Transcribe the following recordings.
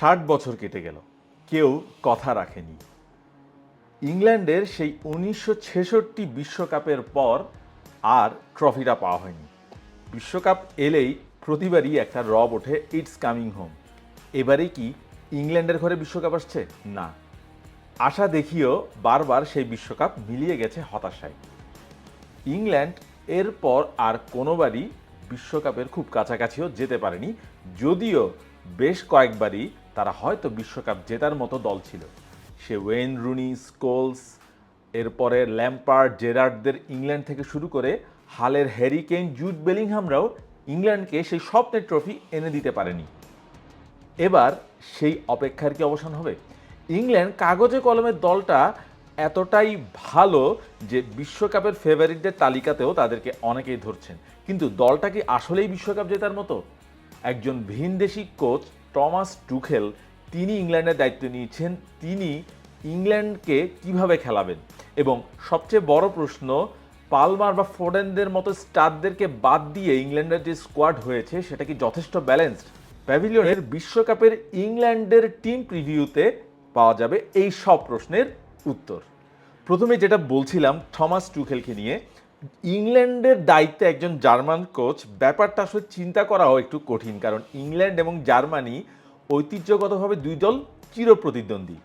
60 বছর কেটে গেল, কেউ কথা রাখেনি। ইংল্যান্ডের সেই 1966 বিশ্বকাপের পর আর ট্রফিটা পাওয়া হয়নি। বিশ্বকাপ এলেই প্রতিবারই একটা রব ওঠে, ইটস কামিং হোম। এবারে কি ইংল্যান্ডের ঘরে বিশ্বকাপ আসছে? না, আশা দেখিও বারবার সেই বিশ্বকাপ মিলিয়ে গেছে হতাশায়। ইংল্যান্ড এরপর আর কোনোবারই বিশ্বকাপের খুব কাছাকাছিও যেতে পারেনি, যদিও বেশ কয়েকবারই তারা হয়তো বিশ্বকাপ জেতার মতো দল ছিল। সে ওয়েন রুনি, স্কোলস, এরপরে ল্যাম্পার্ড, জেরার্ডদের ইংল্যান্ড থেকে শুরু করে হালের হ্যারি কেইন, জুড বেলিংহামরাও ইংল্যান্ডকে সেই স্বপ্নের ট্রফি এনে দিতে পারেনি। এবার সেই অপেক্ষার কি অবসান হবে? ইংল্যান্ড কাগজে কলমের দলটা এতটাই ভালো যে বিশ্বকাপের ফেভারিটদের তালিকাতেও তাদেরকে অনেকেই ধরছেন, কিন্তু দলটা কি আসলেই বিশ্বকাপ জেতার মতো? একজন ভিনদেশি কোচ টমাস টুখেল, তিনি ইংল্যান্ডের দায়িত্ব নিয়েছেন। তিনি ইংল্যান্ডকে কিভাবে খেলাবেন, এবং সবচেয়ে বড় প্রশ্ন, পালমার বা ফোডেনদের মতো স্টারদেরকে বাদ দিয়ে ইংল্যান্ডের যে স্কোয়াড হয়েছে সেটা কি যথেষ্ট ব্যালেন্সড? প্যাভিলিয়নের বিশ্বকাপের ইংল্যান্ডের টিম প্রিভিউতে পাওয়া যাবে এই সব প্রশ্নের উত্তর। প্রথমে যেটা বলছিলাম থমাস টুখেলকে নিয়ে, ইংল্যান্ডের দায়িত্বে একজন জার্মান কোচ, ব্যাপারটা আসলে চিন্তা করাও একটু কঠিন, কারণ ইংল্যান্ড এবং জার্মানি ঐতিহ্যগতভাবে দুই দল চিরপ্রতিদ্বন্দ্বী।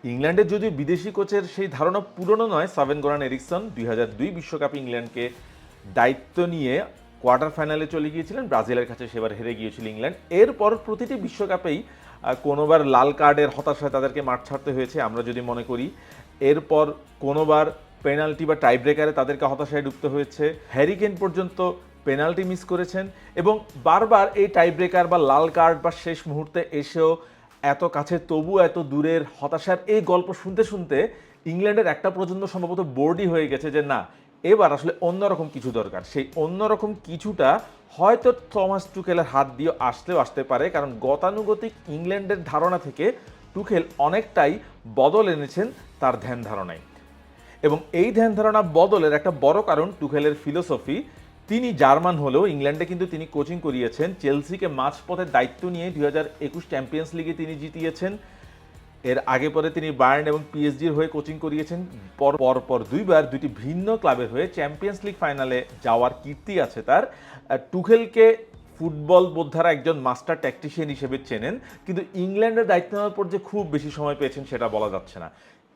ইংল্যান্ডের যদিও বিদেশি কোচের সেই ধারণা পুরনো নয়, সাভেন গোরান এরিকসন 2002 বিশ্বকাপে ইংল্যান্ডকে দায়িত্ব নিয়ে কোয়ার্টার ফাইনালে চলে গিয়েছিলেন, ব্রাজিলের কাছে সেবার হেরে গিয়েছিল ইংল্যান্ড। এরপর প্রতিটি বিশ্বকাপেই কোনোবার লাল কার্ডের হতাশায় তাদেরকে মাঠ ছাড়তে হয়েছে, আমরা যদি মনে করি। এরপর কোনোবার পেনাল্টি বা টাইব্রেকারে তাদেরকে হতাশায় ডুবতে হয়েছে। হ্যারি কেইন পর্যন্ত পেনাল্টি মিস করেছেন, এবং বারবার এই টাইব্রেকার বা লাল কার্ড বা শেষ মুহূর্তে এসেও এত কাছে তবু এত দূরের হতাশার এই গল্প শুনতে শুনতে ইংল্যান্ডের একটা প্রজন্ম সম্ভবত বোর্ডই হয়ে গেছে যে না, এবার আসলে অন্যরকম কিছু দরকার। সেই অন্যরকম কিছুটা হয়তো থমাস টুখেলের হাত দিয়ে আসতে পারে, কারণ গতানুগতিক ইংল্যান্ডের ধারণা থেকে টুখেল অনেকটাই বদল এনেছেন তার ধ্যান ধারণায়। এবং এই ধ্যান ধারণা বদলের একটা বড় কারণ টুখেলের ফিলোসফি। তিনি জার্মান হলেও ইংল্যান্ডে কিন্তু তিনি কোচিং করিয়েছেন। চেলসিকে মাঝপথের দায়িত্ব নিয়ে 2021 চ্যাম্পিয়ন্স লিগে তিনি জিতিয়েছেন। এর আগে পরে তিনি বায়ার্ন এবং পিএসজির হয়ে কোচিং করিয়েছেন। পর দুইবার দুইটি ভিন্ন ক্লাবের হয়ে চ্যাম্পিয়ন্স লিগ ফাইনালে যাওয়ার কীর্তি আছে তার। টুখেলকে ফুটবল বোদ্ধারা একজন মাস্টার ট্যাকটিশিয়ান হিসেবে চেনেন, কিন্তু ইংল্যান্ডের দায়িত্ব নেওয়ার পর যে খুব বেশি সময় পেয়েছেন সেটা বলা যাচ্ছে না।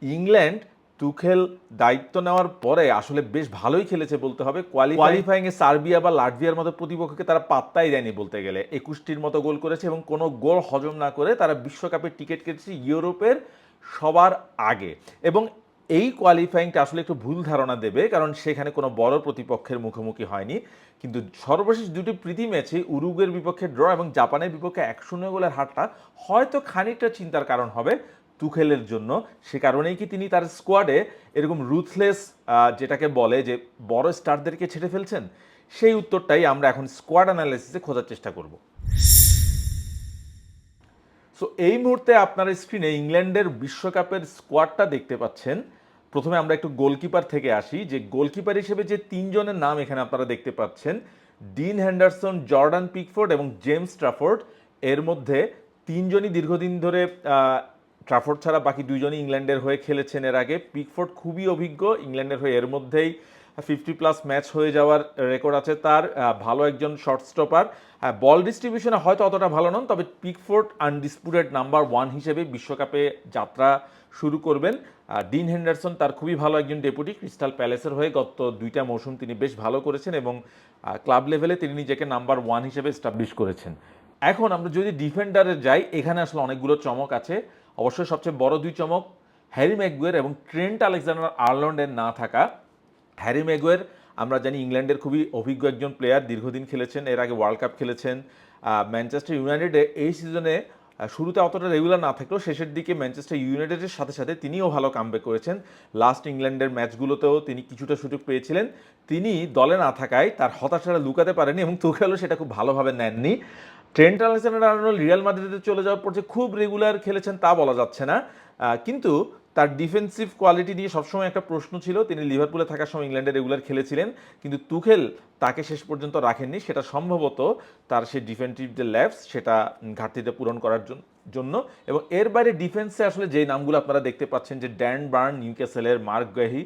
ইংল্যান্ড টুখেল দায়িত্ব নেওয়ার পরে আসলে বেশ ভালোই খেলেছে বলতে হবে। কোয়ালিফাইংয়ে সার্বিয়া বা লাটভিয়ার মতো প্রতিপক্ষকে তারা পাত্তাই দেয়নি বলতে গেলে। 21টির মতো গোল করেছে এবং কোনো গোল হজম না করে তারা বিশ্বকাপের টিকিট কেটেছে ইউরোপের সবার আগে। এবং এই কোয়ালিফাইংটা আসলে একটু ভুল ধারণা দেবে, কারণ সেখানে কোনো বড় প্রতিপক্ষের মুখোমুখি হয়নি। কিন্তু সর্বশেষ দুটি প্রীতি ম্যাচে উরুগুয়ের বিপক্ষে ড্র এবং জাপানের বিপক্ষে 1-0 গোলের হারটা হয়তো খানিকটা চিন্তার কারণ হবে টুখেলের জন্য। সে কারণেই কি তিনি তার স্কোয়াডে এরকম রুথলেস, যেটাকে বলে যে বড় স্টারদেরকে ছেড়ে ফেলছেন? সেই উত্তরটাই আমরা এখন স্কোয়াড অ্যানালাইসিসে খোঁজার চেষ্টা করব। সো এই মুহূর্তে আপনার স্ক্রিনে ইংল্যান্ডের বিশ্বকাপের স্কোয়াডটা দেখতে পাচ্ছেন। প্রথমে আমরা একটু গোলকিপার থেকে আসি, যে গোলকিপার হিসেবে যে তিনজনের নাম এখানে আপনারা দেখতে পাচ্ছেন, ডিন হেন্ডারসন, জর্ডান পিকফোর্ড এবং জেমস ট্রাফোর্ড। এর মধ্যে তিনজনই দীর্ঘদিন ধরে, ট্রাফোর্ড ছাড়া বাকি দুইজনই ইংল্যান্ডের হয়ে খেলেছেন এর আগে। পিকফোর্ড খুবই অভিজ্ঞ ইংল্যান্ডের হয়ে, এর মধ্যেই 50+ ম্যাচ হয়ে যাওয়ার রেকর্ড আছে তার। ভালো একজন শর্ট স্টপার। বল ডিস্ট্রিবিউশনে হয়তো অতটা ভালো নন, তবে পিকফোর্ড আনডিসপুটেড নাম্বার 1 হিসেবে বিশ্বকাপে যাত্রা শুরু করবেন। ডিন হেন্ডারসন তার খুবই ভালো একজন ডেপুটি, ক্রিস্টাল প্যালেসের হয়ে গত 2টা মৌসুম তিনি বেশ ভালো করেছেন এবং ক্লাব লেভেলে তিনি নিজেকে নাম্বার 1 হিসেবে এস্টাবলিশ করেছেন। এখন আমরা যদি ডিফেন্ডারে যাই, এখানে আসলে অনেকগুলো চমক আছে। অবশ্যই সবচেয়ে বড় দুই চমক হ্যারি ম্যাগুয়ের এবং ট্রেন্ট আলেকজান্ডার আর্নল্ডের না থাকা। হ্যারি ম্যাগুয়ের আমরা জানি ইংল্যান্ডের খুবই অভিজ্ঞ একজন প্লেয়ার, দীর্ঘদিন খেলেছেন, এর আগে ওয়ার্ল্ড কাপ খেলেছেন। ম্যানচেস্টার ইউনাইটেডে এই সিজনে শুরুতে অতটা রেগুলার না থাকলেও শেষের দিকে ম্যানচেস্টার ইউনাইটেডের সাথে সাথে তিনিও ভালো কামব্যাক করেছেন। লাস্ট ইংল্যান্ডের ম্যাচগুলোতেও তিনি কিছুটা সুযোগ পেয়েছিলেন। তিনি দলে না থাকায় তার হতাশাটা লুকাতে পারেনি এবং তুখেলও সেটা খুব ভালোভাবে নেননি। ট্রেন্ট আলেকজান্ডার-আর্নল্ড রিয়াল মাদ্রিদে চলে যাওয়ার পর যে খুব রেগুলার খেলেছেন তা বলা যাচ্ছে না, কিন্তু তার ডিফেন্সিভ কোয়ালিটি নিয়ে সবসময় একটা প্রশ্ন ছিল। তিনি লিভারপুলে থাকার সময় ইংল্যান্ডে রেগুলার খেলেছিলেন, কিন্তু তুখেল তাকে শেষ পর্যন্ত রাখেননি। সেটা সম্ভবত তার সেই ডিফেন্সিভ যে ল্যাপস সেটা ঘাটতিতে পূরণ করার জন্য জন্য। এবং এর বাইরে ডিফেন্সে আসলে যে নামগুলো আপনারা দেখতে পাচ্ছেন, যে ড্যান বার্ন নিউক্যাসেলের, মার্ক গাহি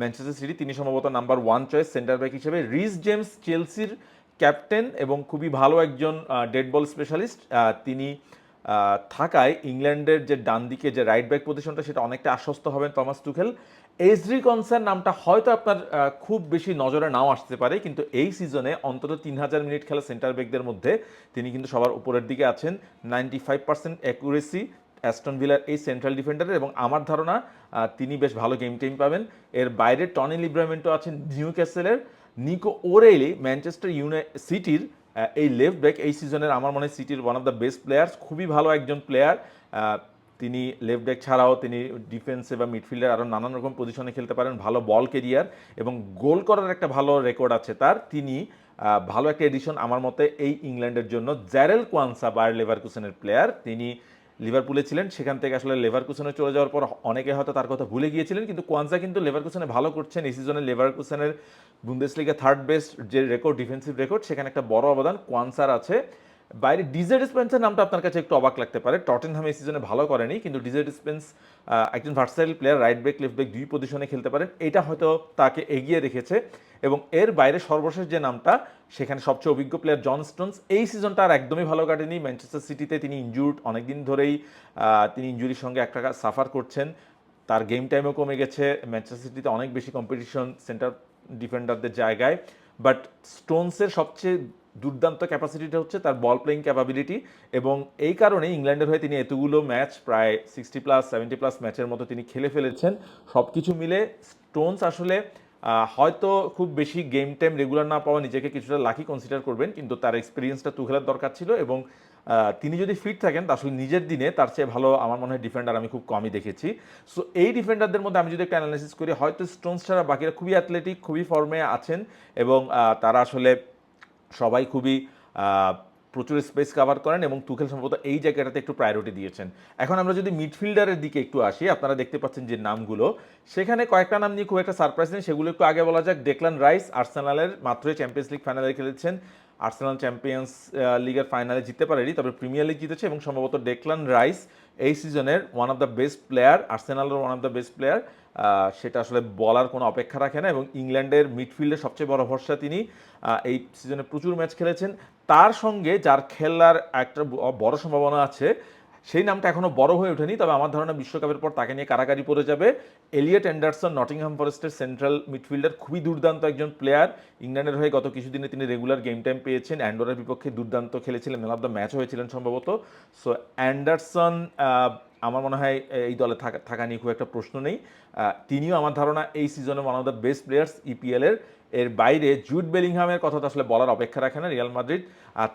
ম্যানচেস্টার সিটি, তিনি সম্ভবত নাম্বার 1 চয়েস সেন্টার ব্যাক হিসেবে, রিস জেমস চেলসির ক্যাপ্টেন এবং খুবই ভালো একজন ডেড বল স্পেশালিস্ট, তিনি থাকায় ইংল্যান্ডের যে ডান দিকে যে রাইট ব্যাক পজিশনটা সেটা অনেকটা আশ্বস্ত হবেন টমাস টুখেল। এজরি কনসার নামটা হয়তো আপনার খুব বেশি নজরে নাও আসতে পারে, কিন্তু এই সিজনে অন্তত 3000 মিনিট খেলা সেন্টার ব্যাকদের মধ্যে তিনি কিন্তু সবার উপরের দিকে আছেন। 95% অ্যাকুরেসি অ্যাস্টন ভিলার এই সেন্ট্রাল ডিফেন্ডারের, এবং আমার ধারণা তিনি বেশ ভালো গেম টাইম পাবেন। এর বাইরে টনি লিব্রামেন্টো আছেন নিউক্যাসেলের, নিকো ওরেইলি ম্যানচেস্টার সিটির এই লেফট ব্যাক এই সিজনের আমার মনে হয় সিটির one of the best players, খুবই ভালো একজন প্লেয়ার। তিনি লেফট ব্যাক ছাড়াও তিনি ডিফেন্সে বা মিডফিল্ডের আরও নানান রকম পজিশনে খেলতে পারেন, ভালো বল কেরিয়ার এবং গোল করার একটা ভালো রেকর্ড আছে তার। তিনি ভালো একটা এডিশন আমার মতে এই ইংল্যান্ডের জন্য। জ্যারেল কোয়ানসা বায়ার লেভারকুসেনের প্লেয়ার, তিনি লিভারপুলে ছিলেন, সেখান থেকে আসলে লেভারকুসেনে চলে যাওয়ার পর অনেকে হয়তো তার কথা ভুলে গিয়েছিলেন, কিন্তু কোয়ানসা কিন্তু লেভারকুসেনে ভালো করছেন এই সিজনে। লেভারকুসেনের বুন্দেসলিগা থার্ড বেস্ট যে রেকর্ড, ডিফেন্সিভ রেকর্ড, সেখানে একটা বড় অবদান কোয়ানসার আছে। বাইরে ডিজেড স্পেন্সের নামটা আপনার কাছে একটু অবাক লাগতে পারে, টটেনহাম এই সিজনে ভালো করেনি, কিন্তু ডিজেড স্পেন্স একজন versatile player, right back left back দুই পজিশনে খেলতে পারেন, এটা হয়তো তাকে এগিয়ে রেখেছে। এবং এর বাইরে সর্বশেষ যে নামটা, সেখানে সবচেয়ে অভিজ্ঞ প্লেয়ার জন স্টোনস, এই সিজনটা আর একদমই ভালো কাটেনি। ম্যানচেস্টার সিটিতে তিনি ইনজুর্ড, অনেকদিন ধরেই তিনি ইনজুরির সঙ্গে একটা সাফার করছেন, তার গেম টাইমও কমে গেছে। ম্যানচেস্টার সিটিতে অনেক বেশি কম্পিটিশন সেন্টার ডিফেন্ডারদের জায়গায়, বাট স্টোনসের সবচেয়ে দুর্দান্ত ক্যাপাসিটিটা হচ্ছে তার বল প্লেইং ক্যাপাবিলিটি, এবং এই কারণে ইংল্যান্ডের হয়ে তিনি এতগুলো ম্যাচ, প্রায় 60+ 70+ ম্যাচের মতো তিনি খেলে ফেলেছেন। সব কিছু মিলে স্টোনস আসলে হয়তো খুব বেশি গেম টাইম রেগুলার না পাওয়া নিজেকে কিছুটা লাকি কনসিডার করবেন, কিন্তু তার এক্সপিরিয়েন্সটা তুখেলের দরকার ছিল, এবং তিনি যদি ফিট থাকেন তা আসলে নিজের দিনে তার চেয়ে ভালো আমার মনে হয় ডিফেন্ডার আমি খুব কমই দেখেছি। সো এই ডিফেন্ডারদের মধ্যে আমি যদি একটা অ্যানালাইসিস করি, হয়তো স্টোনস ছাড়া বাকিরা খুবই অ্যাথলেটিক, খুবই ফর্মে আছেন, এবং তারা আসলে সবাই খুবই প্রচুর স্পেস কভার করেন, এবং তুখেল সম্ভবত এই জায়গাটাতে একটু প্রায়োরিটি দিয়েছেন। এখন আমরা যদি মিডফিল্ডারের দিকে একটু আসি, আপনারা দেখতে পাচ্ছেন যে নামগুলো, সেখানে কয়েকটা নাম নিয়ে খুব একটা সারপ্রাইজ নেই, সেগুলো একটু আগে বলা যাক। ডেকলান রাইস আর্সেনালের, মাত্রই চ্যাম্পিয়ন্স লিগ ফাইনালে খেলেছেন। আর্সেনাল চ্যাম্পিয়ন্স লিগের ফাইনালে জিততে পারেনি, তবে প্রিমিয়ার লিগ জিতেছে, এবং সম্ভবত ডেকলান রাইস এই সিজনের one of the best player, আর্সেনালের one of the best player, সেটা আসলে বলার কোনো অপেক্ষা রাখে না। এবং ইংল্যান্ডের মিডফিল্ডের সবচেয়ে বড় ভরসা তিনি, এই সিজনে প্রচুর ম্যাচ খেলেছেন। তার সঙ্গে যার খেলার একটা বড় সম্ভাবনা আছে, সেই নামটা এখনো বড় হয়ে ওঠেনি, তবে আমার ধারণা বিশ্বকাপের পর তাকে নিয়ে কারাকারি পড়ে যাবে। এলিয়ট অ্যান্ডারসন, নটিংহাম ফরেস্টের সেন্ট্রাল মিডফিল্ডার, খুবই দুর্দান্ত একজন প্লেয়ার। ইংল্যান্ডের হয়ে গত কিছুদিনে তিনি রেগুলার গেম টাইম পেয়েছেন, অ্যান্ডোরার বিপক্ষে দুর্দান্ত খেলেছিলেন, ম্যান অফ দ্য ম্যাচ হয়েছিলেন সম্ভবত। সো অ্যান্ডারসন আমার মনে হয় এই দলে থাকা নিয়ে খুব একটা প্রশ্ন নেই। তিনিও আমার ধারণা এই সিজনে one of the best players ইপিএলের। এর বাইরে জুড বেলিংহামের কথা তো আসলে বলার অপেক্ষা রাখে না রিয়াল মাদ্রিদ,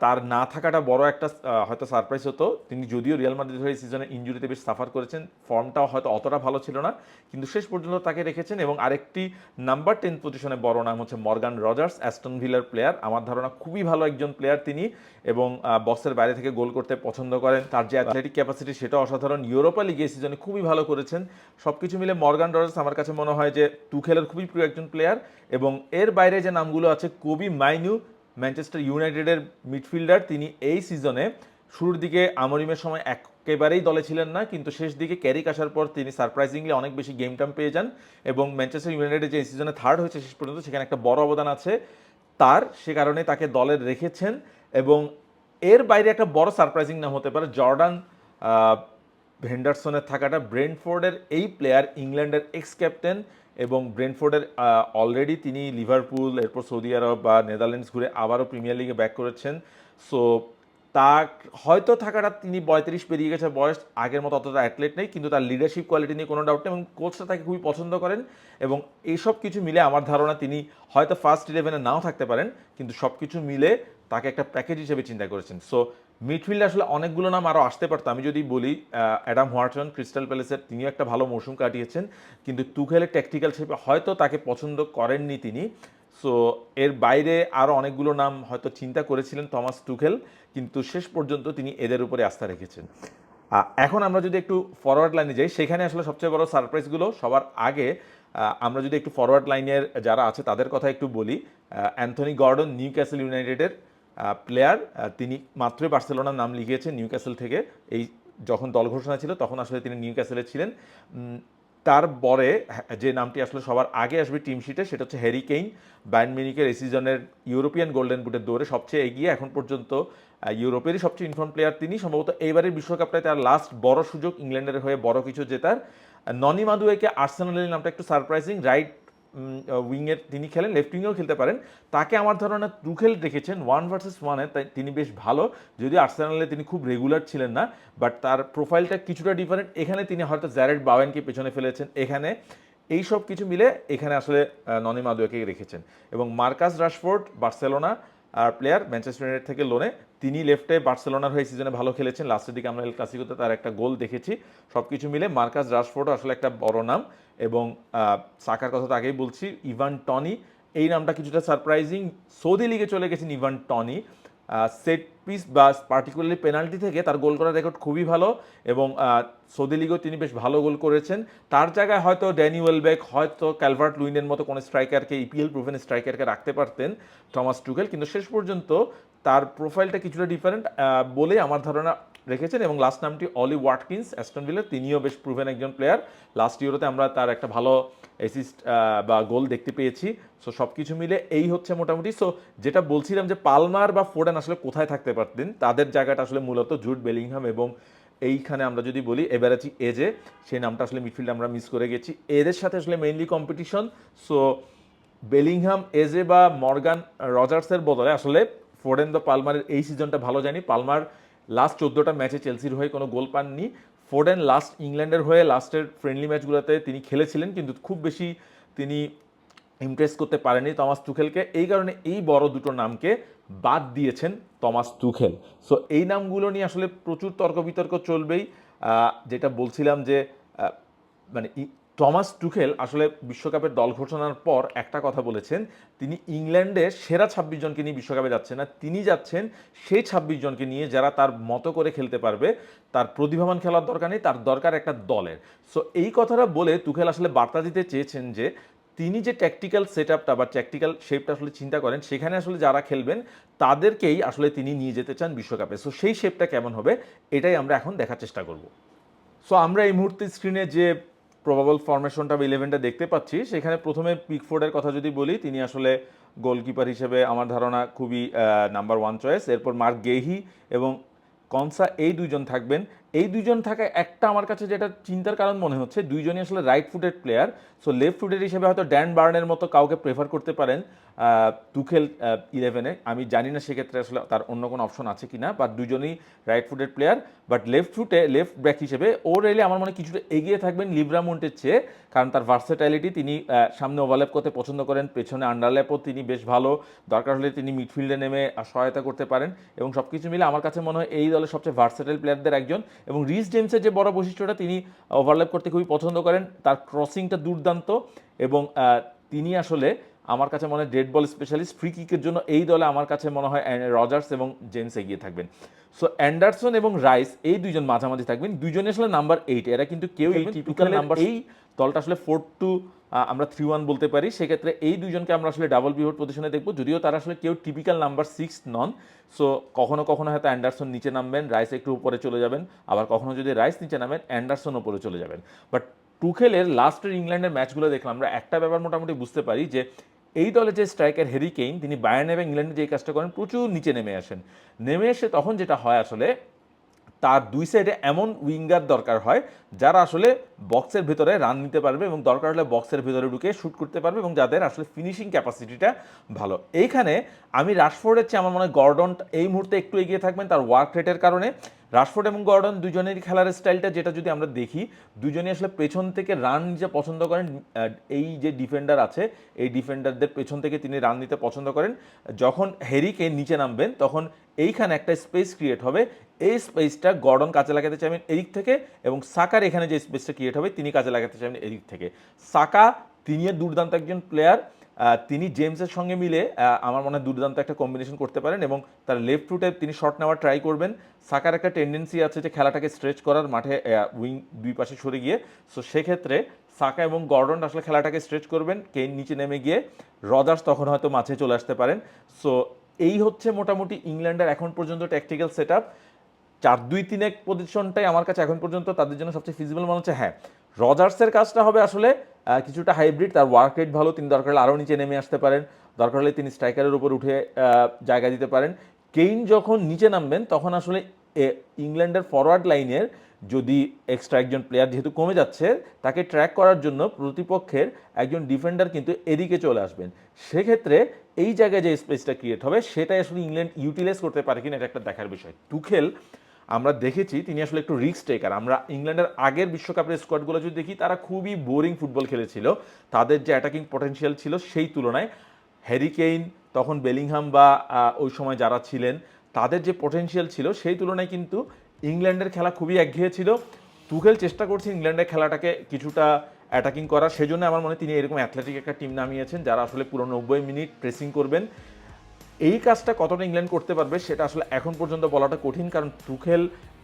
তার না থাকাটা বড় একটা হয়তো সারপ্রাইজ হতো। তিনি যদিও রিয়াল মাদ্রিদ হয়ে সিজনে ইনজুরিতে বেশ সাফার করেছেন, ফর্মটাও হয়তো অতটা ভালো ছিল না, কিন্তু শেষ পর্যন্ত তাকে রেখেছেন। এবং আরেকটি নাম্বার 10 পজিশনে বড় নাম হচ্ছে মর্গান রজার্স, অ্যাস্টন ভিলার প্লেয়ার, আমার ধারণা খুবই ভালো একজন প্লেয়ার তিনি, এবং বক্সের বাইরে থেকে গোল করতে পছন্দ করেন, তার যে অ্যাথলেটিক ক্যাপাসিটি সেটা অসাধারণ। ইউরোপা লিগে এই সিজনে খুবই ভালো করেছেন। সব কিছু মিলে মর্গান রজার্স আমার কাছে মনে হয় যে তুখেলের খুবই প্রিয় একজন প্লেয়ার। এবং এর বাইরে যে নামগুলো আছে, কোবি মাইনু ম্যানচেস্টার ইউনাইটেডের মিডফিল্ডার, তিনি এই সিজনে শুরুর দিকে আমরিমের সময় একেবারেই দলে ছিলেন না, কিন্তু শেষ দিকে ক্যারিক আসার পর তিনি সারপ্রাইজিংলি অনেক বেশি গেম টাইম পেয়ে যান, এবং ম্যানচেস্টার ইউনাইটেডের যে এই সিজনে থার্ড হয়েছে শেষ পর্যন্ত, সেখানে একটা বড় অবদান আছে তার, সে কারণে তাকে দলে রেখেছেন। এবং এর বাইরে একটা বড় সারপ্রাইজিং নাম হতে পারে জর্ডান হেন্ডারসনের থাকাটা। ব্রেন্টফোর্ডের এই প্লেয়ার ইংল্যান্ডের এক্স ক্যাপ্টেন, এবং ব্রেন্টফোর্ডের অলরেডি তিনি লিভারপুল, এরপর সৌদি আরব বা নেদারল্যান্ডস ঘুরে আবারও প্রিমিয়ার লিগে ব্যাক করেছেন। সো তা হয়তো থাকাটা, তিনি 35 পেরিয়ে গেছে বয়স, আগের মতো অতটা অ্যাথলেট নেই, কিন্তু তার লিডারশিপ কোয়ালিটি নিয়ে কোনো ডাউট নেই, এবং কোচটা তাকে খুবই পছন্দ করেন। এবং এইসব কিছু মিলে আমার ধারণা তিনি হয়তো ফার্স্ট 11-এ নাও থাকতে পারেন, কিন্তু সব কিছু মিলে তাকে একটা প্যাকেজ হিসেবে চিন্তা করেছেন। সো মিডফিল্ডে আসলে অনেকগুলো নাম আরও আসতে পারতো, আমি যদি বলি অ্যাডাম হোয়াটসন ক্রিস্টাল প্যালেসের, তিনিও একটা ভালো মৌসুম কাটিয়েছেন, কিন্তু তুখেলের ট্যাকটিক্যাল হিসেবে হয়তো তাকে পছন্দ করেননি তিনি। সো এর বাইরে আরও অনেকগুলো নাম হয়তো চিন্তা করেছিলেন থমাস টুখেল, কিন্তু শেষ পর্যন্ত তিনি এদের উপরে আস্থা রেখেছেন। এখন আমরা যদি একটু ফরওয়ার্ড লাইনে যাই, সেখানে আসলে সবচেয়ে বড় সারপ্রাইজগুলো সবার আগে আমরা যদি একটু ফরওয়ার্ড লাইনের যারা আছে তাদের কথা একটু বলি। অ্যান্থনি গর্ডন নিউক্যাসল ইউনাইটেডের প্লেয়ার, তিনি মাত্রই বার্সেলোনার নাম লিখিয়েছেন নিউক্যাসল থেকে এই যখন দল ঘোষণা ছিল তখন আসলে তিনি নিউক্যাসলে ছিলেন। তারপরে যে নামটি আসলে সবার আগে আসবে টিম শিটে সেটা হচ্ছে হ্যারি কেইন। বায়ার্ন মিউনিখের এই সিজনের ইউরোপিয়ান গোল্ডেন বুটের দৌড়ে সবচেয়ে এগিয়ে, এখন পর্যন্ত ইউরোপেরই সবচেয়ে ইনফর্ম প্লেয়ার তিনি। সম্ভবত এইবারের বিশ্বকাপটায় তার লাস্ট বড় সুযোগ ইংল্যান্ডের হয়ে বড় কিছু জেতার। ননি মাদুয়েকে আর্সেনালের নামটা একটু সারপ্রাইজিং। রাইট উইংয়ের তিনি খেলেন, লেফট উইংয়েও খেলতে পারেন। তাকে আমার ধারণা তুখেল রেখেছেন 1 ভার্সেস 1-এ, তাই তিনি বেশ ভালো। যদিও আর্সেনালে তিনি খুব রেগুলার ছিলেন না, বাট তার প্রোফাইলটা কিছুটা ডিফারেন্ট। এখানে তিনি হয়তো জ্যারেড বাওয়েনকে পেছনে ফেলেছেন। এখানে এই সব কিছু মিলে এখানে আসলে ননি মাদুয়েকে রেখেছেন। এবং মার্কাস রাশফোর্ড বার্সেলোনা আর প্লেয়ার, ম্যানচেস্টার ইউনাইটেড থেকে লোনে, তিনি লেফটে বার্সেলোনার হয়ে সিজনে ভালো খেলেছেন। লাস্টের দিকে আমরা এল ক্লাসিকোতে তার একটা গোল দেখেছি। সব কিছু মিলে মার্কাস রাশফোর্ড আসলে একটা বড় নাম। এবং সাকার কথা তো আগেই বলছি, ইভান টনি এই নামটা কিছুটা সারপ্রাইজিং। সৌদি লিগে চলে গেছেন ইভান টনি। সেট পিস বা পার্টিকুলারলি পেনাল্টি থেকে তার গোল করার রেকর্ড খুবই ভালো, এবং সৌদি লিগেও তিনি বেশ ভালো গোল করেছেন। তার জায়গায় হয়তো ড্যানি ওয়েলবেক, হয়তো ক্যালভার্ট লুইনের মতো কোনো স্ট্রাইকারকে, ইপিএল প্রুভেন স্ট্রাইকারকে রাখতে পারতেন টমাস টুকেল, কিন্তু শেষ পর্যন্ত তার প্রোফাইলটা কিছুটা ডিফারেন্ট বলে আমার ধারণা রেখেছেন। এবং লাস্ট নামটি অলি ওয়াটকিন্স, অ্যাস্টন ভিলার, তিনিও বেশ প্রুভেন একজন প্লেয়ার। লাস্ট ইউরোতে আমরা তার একটা ভালো অ্যাসিস্ট বা গোল দেখতে পেয়েছি। সো সব কিছু মিলে এই হচ্ছে মোটামুটি। সো যেটা বলছিলাম যে পালমার বা ফোডেন আসলে কোথায় থাকতে পারতেন, তাদের জায়গাটা আসলে মূলত জুড বেলিংহাম। এবং এইখানে আমরা যদি বলি এবারাচি এজে, সেই নামটা আসলে মিডফিল্ডে আমরা মিস করে গেছি। এদের সাথে আসলে মেইনলি কম্পিটিশন। সো বেলিংহাম, এজে বা মর্গান রজার্সের বদলে আসলে ফোডেন বা পালমারের এই সিজনটা ভালো যায়নি। পালমার লাস্ট 14টা ম্যাচে চেলসির হয়ে কোনো গোল পাননি। ফোডেন লাস্ট ইংল্যান্ডের হয়ে লাস্টের ফ্রেন্ডলি ম্যাচগুলোতে তিনি খেলেছিলেন, কিন্তু খুব বেশি তিনি ইমপ্রেস করতে পারেনি টমাস তুখেলকে। এই কারণে এই বড় দুটো নামকে বাদ দিয়েছেন টমাস তুখেল। সো এই নামগুলো নিয়ে আসলে প্রচুর তর্ক বিতর্ক চলবেই। যেটা বলছিলাম যে মানে টমাস টুখেল আসলে বিশ্বকাপের দল ঘোষণার পর একটা কথা বলেছেন, তিনি ইংল্যান্ডের সেরা 26 জনকে নিয়ে বিশ্বকাপে যাচ্ছেন না, তিনি যাচ্ছেন সেই 26 জনকে নিয়ে যারা তার মতো করে খেলতে পারবে। তার প্রতিভাবান খেলার দরকার নেই, তার দরকার একটা দলের। সো এই কথাটা বলে তুখেল আসলে বার্তা দিতে চেয়েছেন যে তিনি যে ট্যাকটিক্যাল সেট আপটা বা ট্যাকটিক্যাল শেপটা আসলে চিন্তা করেন, সেখানে আসলে যারা খেলবেন তাদেরকেই আসলে তিনি নিয়ে যেতে চান বিশ্বকাপে। সো সেই শেপটা কেমন হবে এটাই আমরা এখন দেখার চেষ্টা করব। সো আমরা এই মুহূর্তে স্ক্রিনে যে প্রবাবল ফরমেশনটা বা 11টা দেখতে পাচ্ছি, সেখানে প্রথমে পিকফোর্ডের কথা যদি বলি, তিনি আসলে গোলকিপার হিসেবে আমার ধারণা খুবই নাম্বার 1 চয়েস। এরপর মার্ক গেহি এবং কনসা, এই দুইজন থাকবেন। এই দুইজন থাকায় একটা আমার কাছে যেটা চিন্তার কারণ মনে হচ্ছে, দুইজনই আসলে right footed player. So left footed হিসেবে হয়তো ড্যান বার্নের মতো কাউকে প্রেফার করতে পারেন তুখেল 11-এ। আমি জানি না সেক্ষেত্রে আসলে তার অন্য কোনো অপশন আছে কিনা, বাট দুজনই right footed player. But left ফুটে লেফট ব্যাক হিসেবে ওর এলে আমার মনে কিছুটা এগিয়ে থাকবেন লিব্রামন্টের চেয়ে, কারণ তার ভার্সেটাইলিটি, তিনি সামনে ওভারল্যাপ করতে পছন্দ করেন, পেছনে আন্ডারল্যাপও তিনি বেশ ভালো, দরকার হলে তিনি মিডফিল্ডে নেমে সহায়তা করতে পারেন। এবং সব কিছু মিলে আমার কাছে মনে হয় এই দলের সবচেয়ে ভার্সেটাইল প্লেয়ারদের একজন। এবং রিস জেমসের যে বড় বৈশিষ্ট্যটা, তিনি ওভারল্যাপ করতে খুবই পছন্দ করেন, তার ক্রসিংটা দুর্দান্ত। এবং তিনি আসলে আমার কাছে মনে হয় ডেড বল স্পেশালিস্ট। ফ্রি কিকের জন্য এই দলে আমার কাছে মনে হয় রজার্স এবং জেমস এগিয়ে থাকবেন। সো অ্যান্ডারসন এবং রাইস এই দুইজন মাঝামাঝি থাকবেন, দুইজনই আসলে নাম্বার 8। এরা কিন্তু কেউ টিপিক্যাল নাম্বার, এই দলটা আসলে 4-2 আমরা 3-1 বলতে পারি। সেক্ষেত্রে এই দুইজনকে আমরা আসলে ডাবল পিভট পজিশনে দেখবো, যদিও তারা আসলে কেউ টিপিক্যাল নাম্বার 6 নন। সো কখনো কখনো হয়তো অ্যান্ডারসন নিচে নামবেন, রাইস একটু উপরে চলে যাবেন, আবার কখনো যদি রাইস নিচে নামেন অ্যান্ডারসন উপরে চলে যাবেন। বাট টুখেলের লাস্টের ইংল্যান্ডের ম্যাচগুলো দেখলাম, আমরা একটা ব্যাপার মোটামুটি বুঝতে পারি যে এই দলে যে স্ট্রাইকার হ্যারি কেইন, তিনি বায়ার্ন এবং ইংল্যান্ডে যে কাজটা করেন, প্রচুর নিচে নেমে আসেন। নেমে এসে তখন যেটা হয় আসলে, তার দুই সাইডে এমন উইঙ্গার দরকার হয় যারা আসলে বক্সের ভেতরে রান নিতে পারবে এবং দরকার হলে বক্সের ভেতরে ঢুকে শ্যুট করতে পারবে এবং যাদের আসলে ফিনিশিং ক্যাপাসিটিটা ভালো। এইখানে আমি রাশফোর্ডের চেয়ে আমার মনে হয় গর্ডন এই মুহূর্তে একটু এগিয়ে থাকবেন তার ওয়ার্ক রেটের কারণে। রাশফোর্ড এবং গর্ডন দুজনেরই খেলার স্টাইলটা যেটা যদি আমরা দেখি, দুজনেই আসলে পেছন থেকে রান নিতে পছন্দ করেন। এই যে ডিফেন্ডার আছে, এই ডিফেন্ডারদের পেছন থেকে তিনি রান নিতে পছন্দ করেন। যখন হ্যারিকে নিচে নামবেন তখন এইখানে একটা স্পেস ক্রিয়েট হবে, এই স্পেসটা গর্ডন কাজে লাগাতে চাইবেন এদিক থেকে, এবং সাকার এখানে যে স্পেসটা ক্রিয়েট হবে তিনি কাজে লাগাতে চাইবেন এদিক থেকে। সাকা তিনিও দুর্দান্ত একজন প্লেয়ার, তিনি জেমসের সঙ্গে মিলে আমার মনে হয় দুর্দান্ত একটা কম্বিনেশন করতে পারেন এবং তার লেফট ফুটে তিনি শট নেওয়ার ট্রাই করবেন। সাকার একটা টেন্ডেন্সি আছে যে খেলাটাকে স্ট্রেচ করার, মাঠে উইং দুই পাশে সরে গিয়ে। সো সেক্ষেত্রে সাকা এবং গর্ডন আসলে খেলাটাকে স্ট্রেচ করবেন, কেইন নিচে নেমে গিয়ে, রজার্স তখন হয়তো মাঝে চলে আসতে পারেন। সো এই হচ্ছে মোটামুটি ইংল্যান্ডের এখন পর্যন্ত ট্যাকটিক্যাল সেট আপ। 4-2-3-1 পজিশনটাই আমার কাছে এখন পর্যন্ত তাদের জন্য সবচেয়ে ফিজিবল মনে হচ্ছে। হ্যাঁ, রজার্সের কাজটা হবে আসলে কিছুটা হাইব্রিড, তার ওয়ার্ক রেট ভালো, তিনি দরকার হলে আরও নিচে নেমে আসতে পারেন, দরকার হলে তিনি স্ট্রাইকারের উপর উঠে জায়গা দিতে পারেন। কেইন যখন নিচে নামবেন তখন আসলে ইংল্যান্ডের ফরওয়ার্ড লাইনের যদি এক্সট্রা একজন প্লেয়ার যেহেতু কমে যাচ্ছে, তাকে ট্র্যাক করার জন্য প্রতিপক্ষের একজন ডিফেন্ডার কিন্তু এদিকে চলে আসবেন। সেক্ষেত্রে এই জায়গায় যে স্পেসটা ক্রিয়েট হবে সেটাই আসলে ইংল্যান্ড ইউটিলাইজ করতে পারে কিনা এটা একটা দেখার বিষয়। তুখেল আমরা দেখেছি তিনি আসলে একটু রিস্ক টেকার। আমরা ইংল্যান্ডের আগের বিশ্বকাপের স্কোয়াডগুলো যদি দেখি, তারা খুবই বোরিং ফুটবল খেলেছিল। তাদের যে অ্যাটাকিং পটেনশিয়াল ছিল সেই তুলনায় হ্যারি কেইন, তখন বেলিংহাম বা ওই সময় যারা ছিলেন তাদের যে পটেনশিয়াল ছিল সেই তুলনায় কিন্তু ইংল্যান্ডের খেলা খুবই একঘেয়ে ছিল। তুখেল চেষ্টা করছেন ইংল্যান্ডের খেলাটাকে কিছুটা অ্যাটাকিং করার, সেজন্য আমার মনে হয় তিনি এরকম অ্যাথলেটিক একটা টিম নামিয়েছেন যারা আসলে পুরো 90 মিনিট প্রেসিং করবেন। এই কাজটা কতটা ইংল্যান্ড করতে পারবে সেটা আসলে এখন পর্যন্ত বলাটা কঠিন, কারণ তুখেল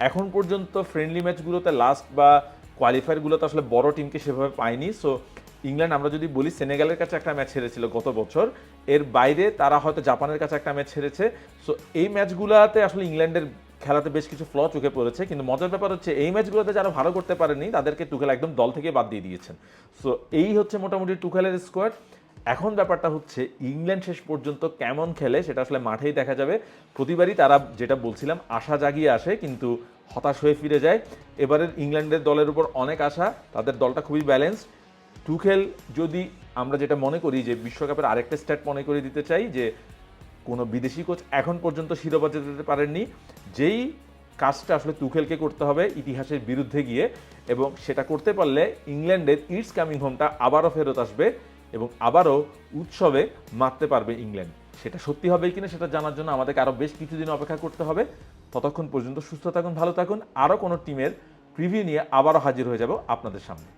এখন পর্যন্ত ফ্রেন্ডলি ম্যাচগুলোতে লাস্ট বা কোয়ালিফায়ারগুলোতে আসলে বড় টিমকে সেভাবে পায়নি। সো ইংল্যান্ড আমরা যদি বলি সেনেগালের কাছে একটা ম্যাচ হেরেছিল গত বছর, এর বাইরে তারা হয়তো জাপানের কাছে একটা ম্যাচ হেরেছে। সো এই ম্যাচগুলোতে আসলে ইংল্যান্ডের খেলাতে বেশ কিছু ফ্ল চোখে পড়েছে, কিন্তু মজার ব্যাপার হচ্ছে এই ম্যাচগুলোতে যারা ভালো করতে পারেনি তাদেরকে তুখেল একদম দল থেকে বাদ দিয়ে দিয়েছেন। সো এই হচ্ছে মোটামুটি তুখেলের স্কোয়াড। এখন ব্যাপারটা হচ্ছে ইংল্যান্ড শেষ পর্যন্ত কেমন খেলে সেটা আসলে মাঠেই দেখা যাবে। প্রতিবারই তারা যেটা বলছিলাম আশা জাগিয়ে আসে কিন্তু হতাশ হয়ে ফিরে যায়। এবারের ইংল্যান্ডের দলের উপর অনেক আশা, তাদের দলটা খুবই ব্যালেন্সড। তুখেল যদি আমরা যেটা মনে করি যে বিশ্বকাপের আরেকটা স্ট্যাট মনে করে দিতে চাই যে কোনো বিদেশি কোচ এখন পর্যন্ত শিরোপা জেতাতে পারেননি। যেই কাজটা আসলে তুখেলকে করতে হবে ইতিহাসের বিরুদ্ধে গিয়ে, এবং সেটা করতে পারলে ইংল্যান্ডের ইটস কামিং হোমটা আবারও ফেরত আসবে এবং আবারও উৎসবে মাততে পারবে ইংল্যান্ড। সেটা সত্যি হবে কিনা সেটা জানার জন্য আমাদেরকে আরও বেশ কিছুদিন অপেক্ষা করতে হবে। ততক্ষণ পর্যন্ত সুস্থ থাকুন, ভালো থাকুন। আরও কোনো টিমের প্রিভিউ নিয়ে আবারও হাজির হয়ে যাব আপনাদের সামনে।